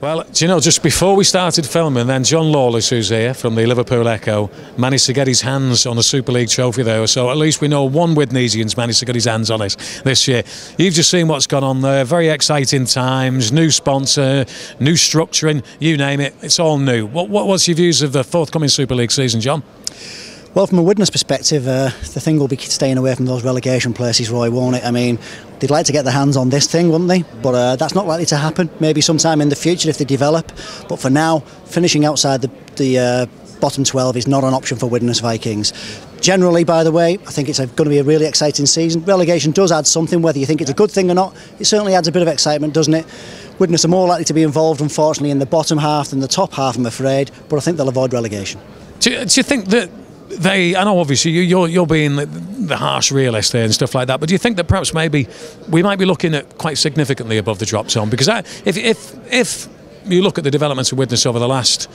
Well, do you know, just before we started filming, then John Lawless, who's here from the Liverpool Echo, managed to get his hands on a Super League trophy there. So at least we know one Widnesian's managed to get his hands on it this year. You've just seen what's gone on there. Very exciting times, new sponsor, new structuring, you name it. It's all new. What's your views of the forthcoming Super League season, John? Well, from a Widnes perspective, the thing will be staying away from those relegation places, Roy, won't it? I mean, they'd like to get their hands on this thing, wouldn't they? But that's not likely to happen. Maybe sometime in the future if they develop. But for now, finishing outside the bottom 12 is not an option for Widnes Vikings. Generally, by the way, I think it's going to be a really exciting season. Relegation does add something, whether you think it's a good thing or not. It certainly adds a bit of excitement, doesn't it? Widnes are more likely to be involved, unfortunately, in the bottom half than the top half, I'm afraid. But I think they'll avoid relegation. Do you think that I know obviously you're being the harsh realist there and stuff like that, but do you think that perhaps maybe we might be looking at quite significantly above the drop zone? Because if you look at the developments of Widnes over the last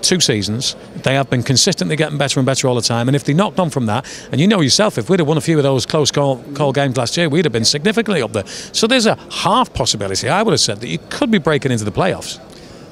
2 seasons, they have been consistently getting better and better all the time, and if they knocked on from that, and you know yourself, if we'd have won a few of those close call games last year, we'd have been significantly up there. So there's a half possibility, I would have said, that you could be breaking into the playoffs.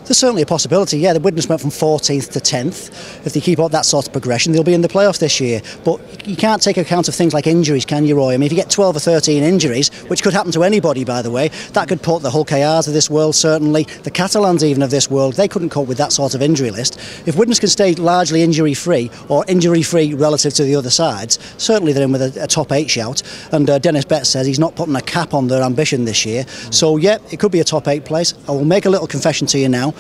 There's certainly a possibility, yeah. The Widnes went from 14th to 10th. If they keep up that sort of progression, they'll be in the playoffs this year. But you can't take account of things like injuries, can you, Roy? I mean, if you get 12 or 13 injuries, which could happen to anybody, by the way, that could put the Hull KRs of this world, certainly, the Catalans even of this world, they couldn't cope with that sort of injury list. If Widnes can stay largely injury-free, or injury-free relative to the other sides, certainly they're in with a top 8 shout. And Dennis Betts says he's not putting a cap on their ambition this year. So, yeah, it could be a top 8 place. I will make a little confession to you now.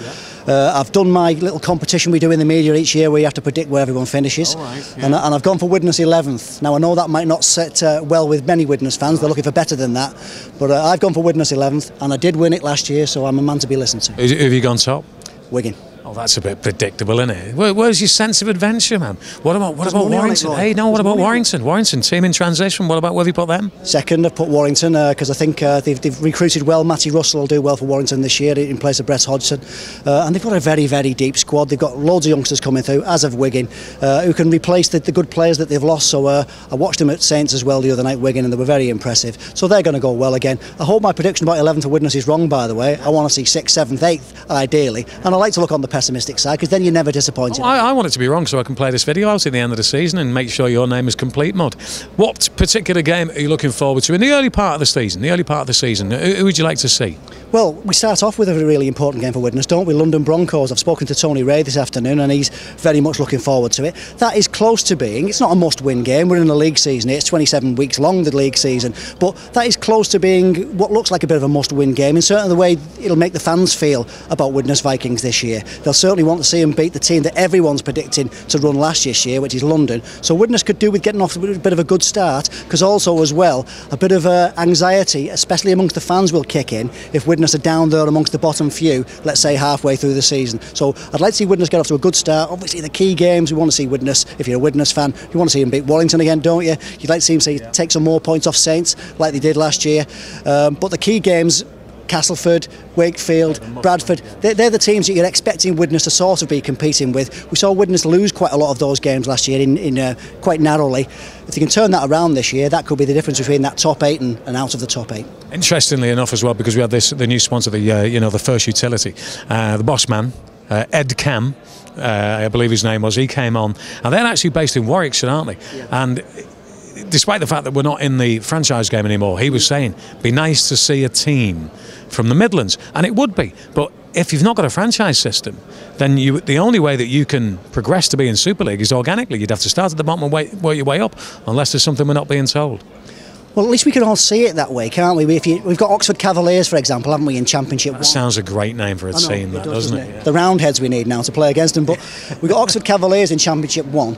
I've done my little competition we do in the media each year where you have to predict where everyone finishes. Right, yeah. And I've gone for Widnes 11th. Now I know that might not sit well with many Widnes fans, they're looking for better than that, but I've gone for Widnes 11th and I did win it last year, so I'm a man to be listened to. Have you gone top? Wigan. Oh, that's a bit predictable, isn't it? Where's your sense of adventure, man? What about Warrington? Hey, no, what about Warrington? Warrington, team in transition. What about where have you put them? Second, I've put Warrington because I think they've recruited well. Matty Russell will do well for Warrington this year in place of Brett Hodgson. And they've got a very, very deep squad. They've got loads of youngsters coming through, as of Wigan, who can replace the good players that they've lost. So I watched them at Saints as well the other night, Wigan, and they were very impressive. So they're going to go well again. I hope my prediction about 11th for Widnes is wrong, by the way. I want to see 6th, 7th, 8th, ideally. And I like to look on the pessimistic side, because then you're never disappointed. I want it to be wrong so I can play this video out at the end of the season and make sure your name is complete mud. What particular game are you looking forward to in the early part of the season? Who would you like to see? Well, we start off with a really important game for Widnes, don't we? London Broncos. I've spoken to Tony Ray this afternoon and he's very much looking forward to it. That is close to being, it's not a must-win game, we're in a league season, it's 27 weeks long, the league season, but that is close to being what looks like a bit of a must-win game, and certainly the way it'll make the fans feel about Widnes Vikings this year. They'll certainly want to see them beat the team that everyone's predicting to run last year, which is London. So Widnes could do with getting off a bit of a good start, because also as well, a bit of anxiety, especially amongst the fans, will kick in if Widnes are down there amongst the bottom few, let's say halfway through the season. So I'd like to see Widnes get off to a good start. Obviously the key games, we want to see Widnes, if you're a Widnes fan, you want to see them beat Warrington again, don't you? You'd like to see them take some more points off Saints, like they did last year. But the key games, Castleford, Wakefield, Bradford, they're the teams that you're expecting Widnes to sort of be competing with. We saw Widnes lose quite a lot of those games last year in quite narrowly. If they can turn that around this year, that could be the difference between that top 8 and out of the top 8. Interestingly enough as well, because we had the new sponsor, the First Utility, the boss man, Ed Cam, I believe his name was, he came on, and they're actually based in Warwickshire, aren't they? Yeah. And despite the fact that we're not in the franchise game anymore, he was saying, be nice to see a team from the Midlands, and it would be, but if you've not got a franchise system, then the only way that you can progress to be in Super League is organically. You'd have to start at the bottom and work your way up, unless there's something we're not being told. Well, at least we can all see it that way, can't we? We've got Oxford Cavaliers, for example, haven't we, in Championship 1? That sounds a great name for a team, doesn't it? Yeah. The Roundheads we need now to play against them, but we've got Oxford Cavaliers in Championship 1.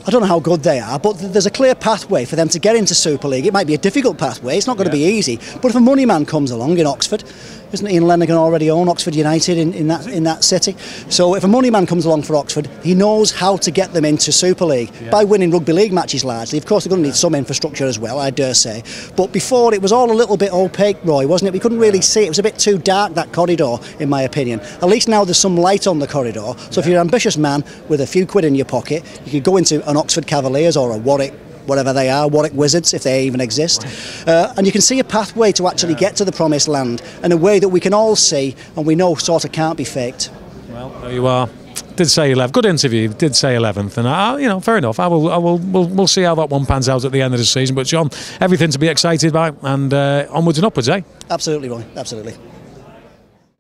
I don't know how good they are, but there's a clear pathway for them to get into Super League. It might be a difficult pathway, it's not going to be easy, but if a money man comes along in Oxford, isn't Ian Lennigan already own Oxford United in that city? So if a money man comes along for Oxford, he knows how to get them into Super League by winning rugby league matches largely. Of course they're going to need some infrastructure as well, I dare say, but before it was all a little bit opaque, Roy, wasn't it? We couldn't really see it. It was a bit too dark, that corridor, in my opinion. At least now there's some light on the corridor, so if you're an ambitious man with a few quid in your pocket, you could go into an Oxford Cavaliers or a Warwick whatever they are, Warwick Wizards, if they even exist. And you can see a pathway to actually get to the promised land in a way that we can all see and we know sort of can't be faked. Well, there you are. Did say 11th. Good interview. Did say 11th, and fair enough. We'll see how that one pans out at the end of the season. But John, everything to be excited about, and onwards and upwards, eh? Absolutely, Ronnie. Absolutely.